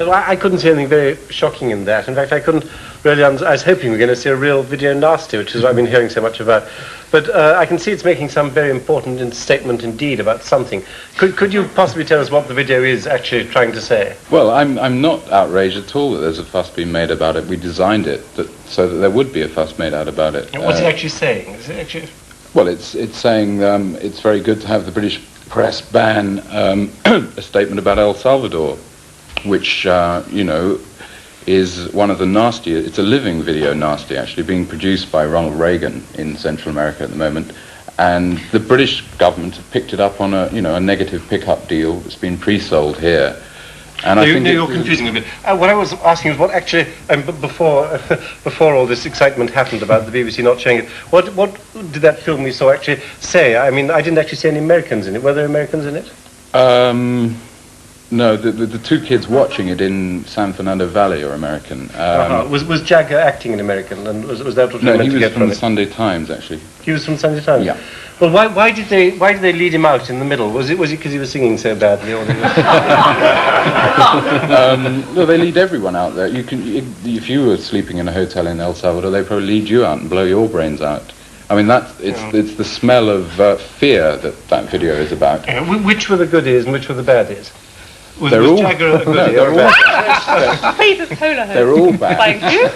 Well, I couldn't see anything very shocking in that. In fact, I couldn't really... I was hoping we were going to see a real video nasty, which is what I've been hearing so much about. But I can see it's making some very important statement indeed about something. Could you possibly tell us what the video is actually trying to say? Well, I'm not outraged at all that there's a fuss being made about it. We designed it so that there would be a fuss made out about it. What's it actually saying? Is it actually... Well, it's saying it's very good to have the British press ban a statement about El Salvador, which, is one of the nastiest. It's a living video nasty, actually, being produced by Ronald Reagan in Central America at the moment. And the British government have picked it up on a negative pickup deal that's been pre-sold here. And I think you're confusing a bit. What I was asking is what actually, before all this excitement happened about the BBC not showing it, what did that film we saw actually say? I mean, I didn't actually see any Americans in it. Were there Americans in it? No, the two kids watching it in San Fernando Valley are American. Was Jagger acting in American, and was that what you meant to get from it? No, he was from the Sunday Times, actually. He was from Sunday Times? Yeah. Well, why did they lead him out in the middle? Was it because he was singing so badly? Or no, they lead everyone out there. If you were sleeping in a hotel in El Salvador, they probably lead you out and blow your brains out. I mean, it's the smell of fear that video is about. Which were the goodies and which were the baddies? Was Jagger a goodie? They're all bad. Thank you.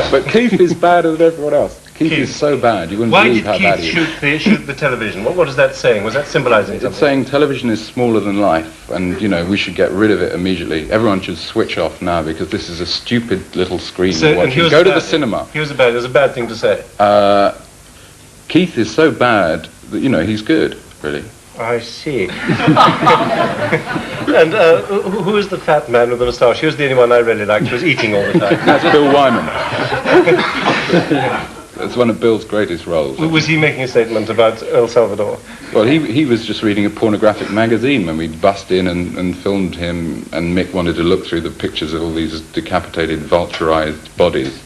But Keith is badder than everyone else. Keith is so bad, you wouldn't believe how bad he is. Why did Keith shoot the television? What is that saying? Was that symbolising something? It's saying television is smaller than life, and, we should get rid of it immediately. Everyone should switch off now, because this is a stupid little screen to watch. Go to the cinema. It was a bad thing to say. Keith is so bad that, he's good, really. I see. And who is the fat man with the moustache? He was the only one I really liked. He was eating all the time. That's Bill Wyman. That's one of Bill's greatest roles. Was he making a statement about El Salvador? Well, he was just reading a pornographic magazine when we bust in and filmed him, and Mick wanted to look through the pictures of all these decapitated, vulturized bodies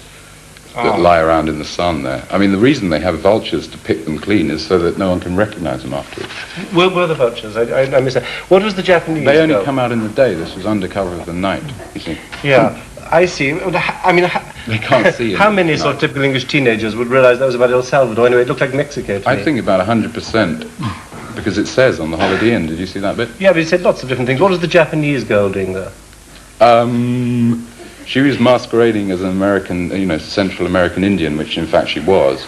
that lie around in the sun there. I mean, the reason they have vultures to pick them clean is so that no one can recognize them afterwards. Where were the vultures? I missed that. What was the Japanese? They only come out in the day. This was undercover of the night, you see. Yeah, I see. I mean, they can't see it. How many sort of typical English teenagers would realize that was about El Salvador? Anyway, it looked like Mexico to me. I think about 100%, because it says on the Holiday Inn. Did you see that bit? Yeah, but it said lots of different things. What was the Japanese girl doing there? She was masquerading as an American, Central American Indian, which in fact she was.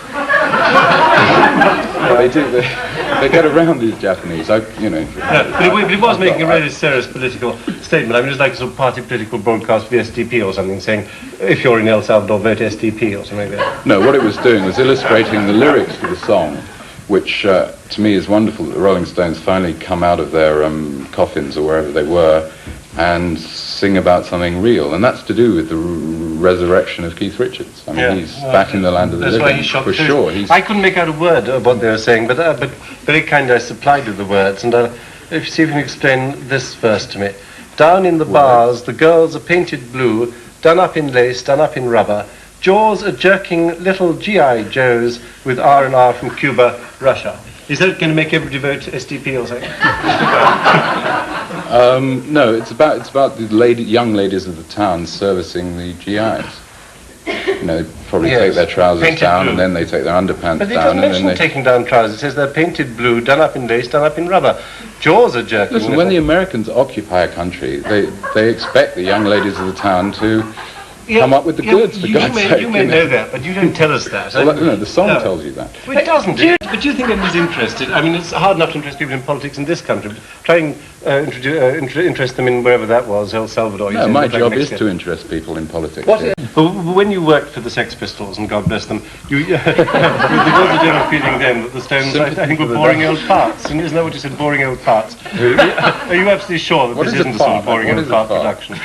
They get around these Japanese, Yeah, but it was making a really serious political statement. I mean, it's like a sort of party political broadcast for the SDP or something, saying, if you're in El Salvador, vote SDP or something like that. No, what it was doing was illustrating the lyrics to the song, which to me is wonderful that the Rolling Stones finally come out of their coffins or wherever they were and sing about something real, and that's to do with the resurrection of Keith Richards. I mean, he's back in the land of the living. That's why he shot for sure. I couldn't make out a word of what they were saying, but very kindly I supplied with the words, and see if you can explain this verse to me. Down in the bars, the girls are painted blue, done up in lace, done up in rubber. Jaws are jerking little G.I. Joes with R&R from Cuba, Russia. Is that going to make everybody vote SDP or something? No, it's about the young ladies of the town servicing the GIs. They probably take their trousers painted down blue. And then they take their underpants but down. But they don't taking down trousers. It says they're painted blue, done up in lace, done up in rubber. Jaws are jerking. Listen, when the Americans occupy a country, they expect the young ladies of the town to come up with the goods, for God's sake. You may know that, but you don't tell us that. Well, the song tells you that. Well, it doesn't. But do you think anybody's interested? I mean, it's hard enough to interest people in politics in this country. Try and interest them in wherever that was, El Salvador. No, my job is to interest people in politics. When you worked for the Sex Pistols, and God bless them, was the general feeling then that the Stones, I think, were boring old parts? And isn't that what you said, boring old parts? Are you absolutely sure that this isn't a sort of boring old part production?